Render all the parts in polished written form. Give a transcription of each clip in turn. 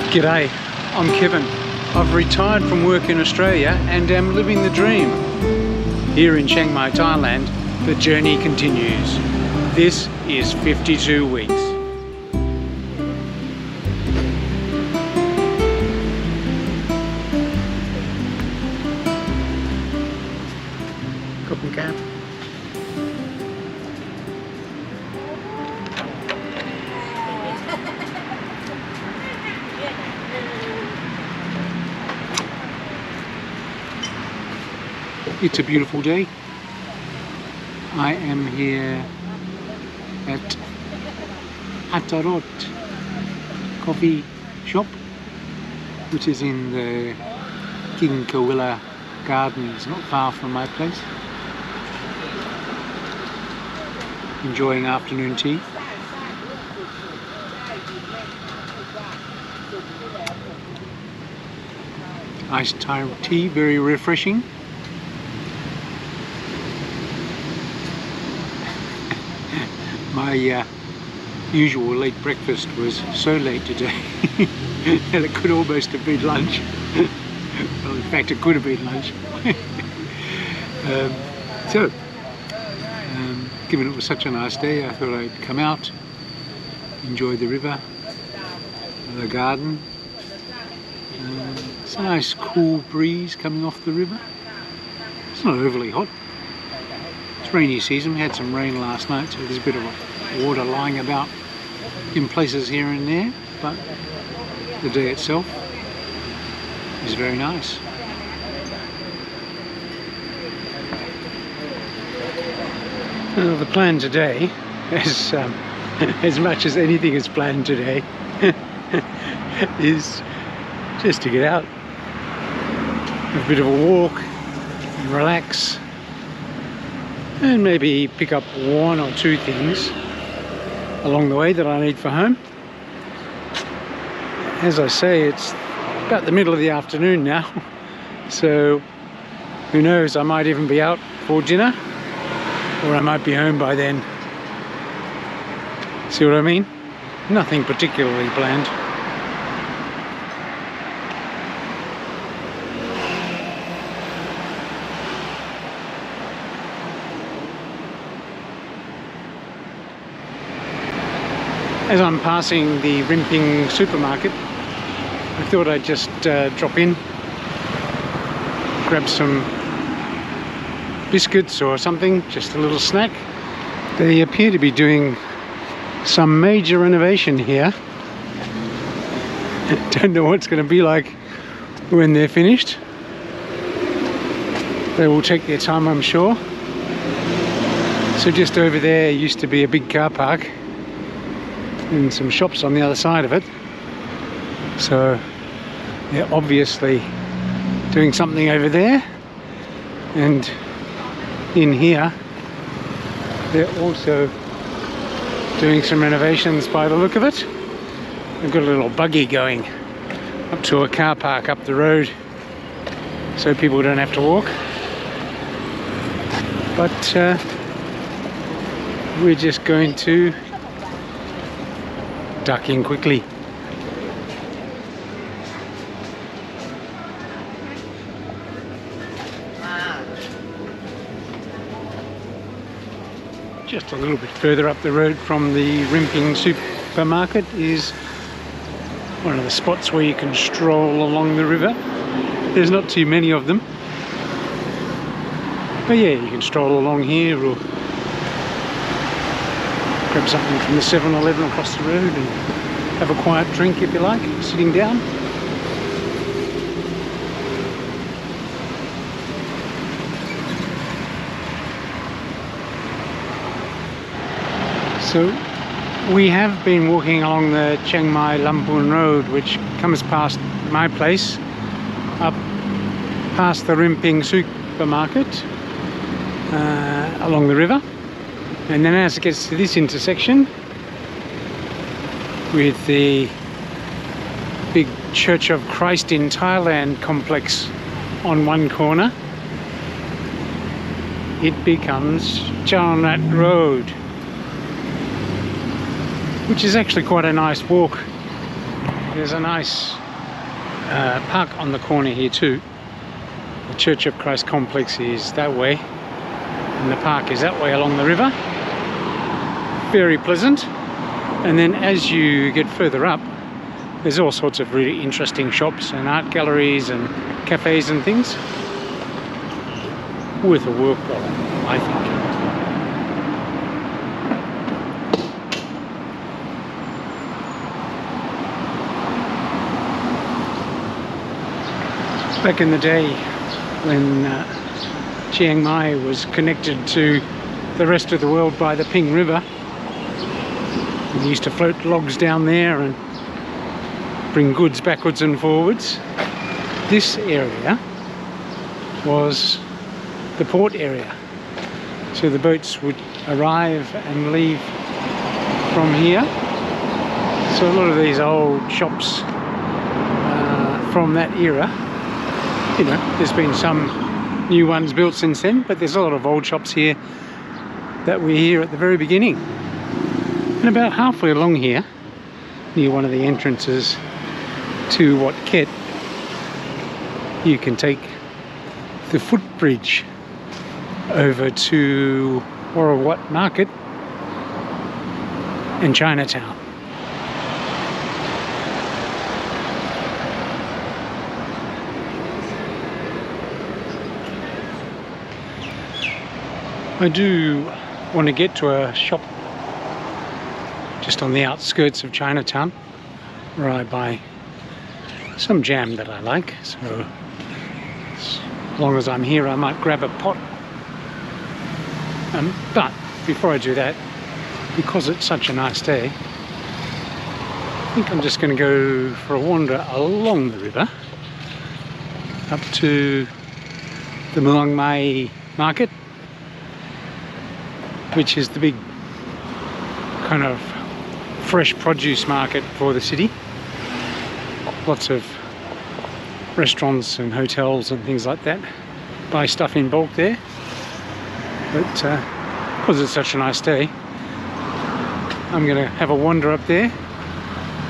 G'day, I'm Kevin. I've retired from work in Australia and am living the dream. Here in Chiang Mai, Thailand, the journey continues. This is 52 weeks. Cotton cap. It's a beautiful day. I am here at Atarot coffee shop, which is in the King Kawilla Gardens, not far from my place. Enjoying afternoon tea. Iced Thai tea, very refreshing. My usual late breakfast was so late today that it could almost have been lunch. Well, in fact, it could have been lunch. Given it was such a nice day, I thought I'd come out, enjoy the river, the garden. It's a nice cool breeze coming off the river. It's not overly hot. It's rainy season. We had some rain last night, so there's a bit of water lying about in places here and there, but the day itself is very nice. Well, the plan today, as much as anything is planned today, is just to get out, have a bit of a walk, and relax, and maybe pick up one or two things along the way that I need for home. As I say, it's about the middle of the afternoon now, so who knows, I might even be out for dinner, or I might be home by then. See what I mean? Nothing particularly planned. As I'm passing the Rimping Supermarket, I thought I'd just drop in, grab some biscuits or something, just a little snack. They appear to be doing some major renovation here. Don't know what it's going to be like when they're finished. They will take their time, I'm sure. So just over there used to be a big car park and some shops on the other side of it, so they're obviously doing something over there, and in here they're also doing some renovations by the look of it. They've got a little buggy going up to a car park up the road so people don't have to walk, but we're just going to duck in quickly. Just a little bit further up the road from the Rimping Supermarket is one of the spots where you can stroll along the river. There's not too many of them, but yeah, you can stroll along here or grab something from the 7-Eleven across the road and have a quiet drink if you like, sitting down. So we have been walking along the Chiang Mai Lampun Road, which comes past my place, up past the Rimping Supermarket, along the river. And then as it gets to this intersection with the big Church of Christ in Thailand complex on one corner, it becomes Chinatown Road, which is actually quite a nice walk. there's a nice park on the corner here too. The Church of Christ complex is that way, and the park is that way along the river. Very pleasant. And then as you get further up, there's all sorts of really interesting shops and art galleries and cafes and things. Worth a walk though, I think. Back in the day when Chiang Mai was connected to the rest of the world by the Ping River, we used to float logs down there and bring goods backwards and forwards. This area was the port area, so the boats would arrive and leave from here. So a lot of these old shops from that era, you know, there's been some new ones built since then, but there's a lot of old shops here that were here at the very beginning. And about halfway along here, near one of the entrances to Wat Ket, you can take the footbridge over to Wat Market and Chinatown. I do want to get to a shop just on the outskirts of Chinatown where I buy some jam that I like, so as long as I'm here I might grab a pot. But before I do that, because it's such a nice day, I think I'm just going to go for a wander along the river up to the Mong May Market, which is the big kind of fresh produce market for the city. Lots of restaurants and hotels and things like that buy stuff in bulk there. But because it's such a nice day, I'm going to have a wander up there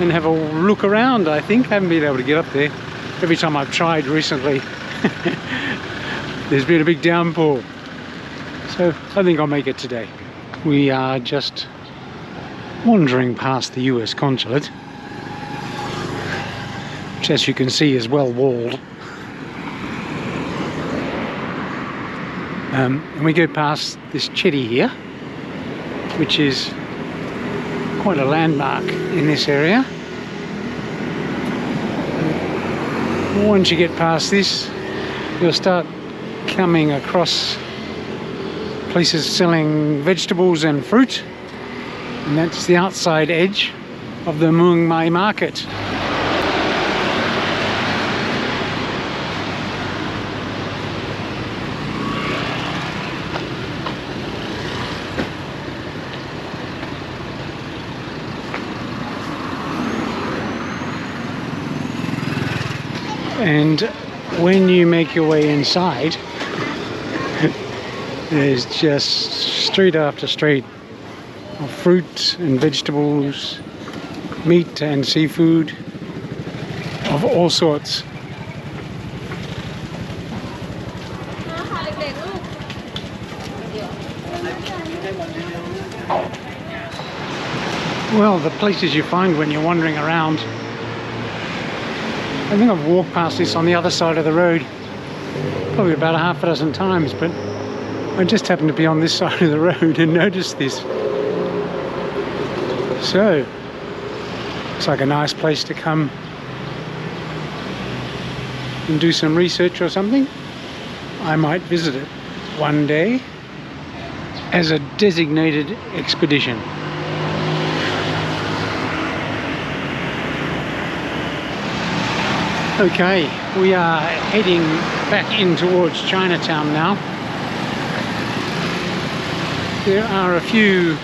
and have a look around. I think I haven't been able to get up there. Every time I've tried recently there's been a big downpour, so I think I'll make it today. We are just wandering past the US consulate, which as you can see is well walled. And we go past this chetty here, which is quite a landmark in this area. Once you get past this, you'll start coming across places selling vegetables and fruit, and that's the outside edge of the Mong May Market. And when you make your way inside, there's just street after street of fruit and vegetables, meat and seafood of all sorts. Well, the places you find when you're wandering around, I think I've walked past this on the other side of the road probably about a half a dozen times, but I just happened to be on this side of the road and noticed this. So, it's like a nice place to come and do some research or something. I might visit it one day as a designated expedition. Okay, we are heading back in towards Chinatown now. There are a few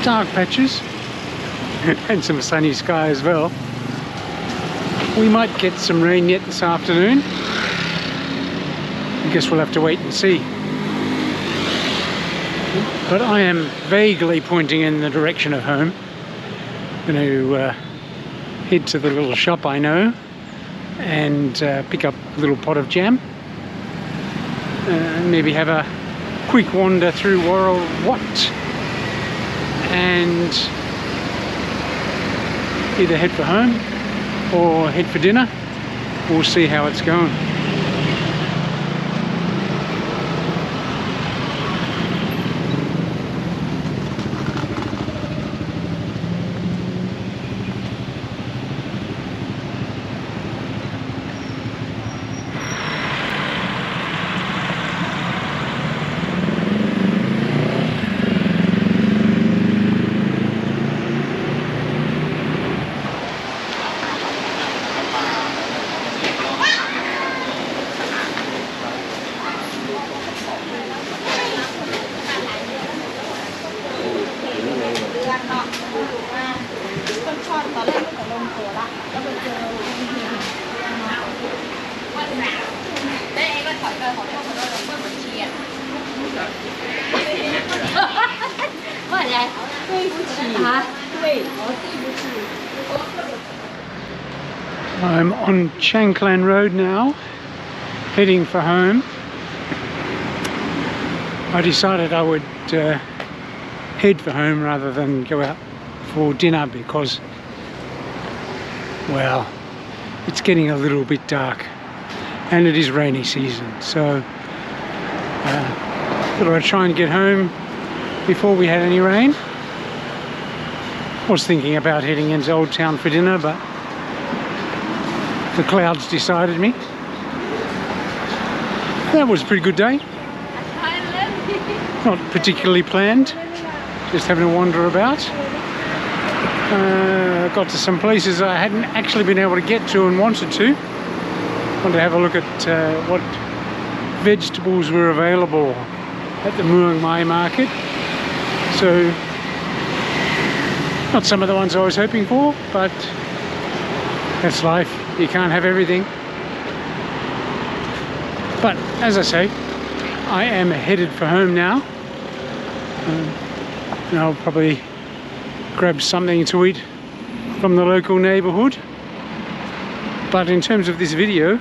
dark patches and some sunny sky as well. We might get some rain yet this afternoon. I guess we'll have to wait and see. But I am vaguely pointing in the direction of home. I'm going to head to the little shop I know and pick up a little pot of jam. Maybe have a quick wander through World Wat and either head for home or head for dinner. We'll see how it's going. I'm on Chiang Mai Road now, heading for home. I decided I would head for home rather than go out for dinner because, well, it's getting a little bit dark and it is rainy season, so thought I'd try and get home before we had any rain. Was thinking about heading into Old Town for dinner, but the clouds decided me. That was a pretty good day. Not particularly planned, just having a wander about. Got to some places I hadn't actually been able to get to and wanted to. Wanted to have a look at what vegetables were available at the Mong May Market. So, not some of the ones I was hoping for, but that's life. You can't have everything. But as I say, I am headed for home now. And I'll probably grab something to eat from the local neighbourhood. But in terms of this video,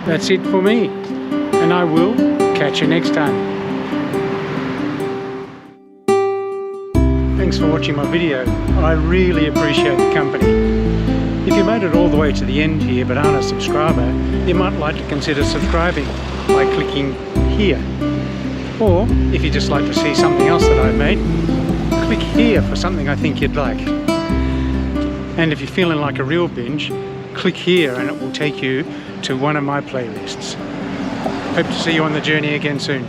that's it for me. And I will catch you next time. Thanks for watching my video. I really appreciate the company. If you made it all the way to the end here but aren't a subscriber, you might like to consider subscribing by clicking here. Or if you'd just like to see something else that I've made, click here for something I think you'd like. And if you're feeling like a real binge, click here and it will take you to one of my playlists. Hope to see you on the journey again soon.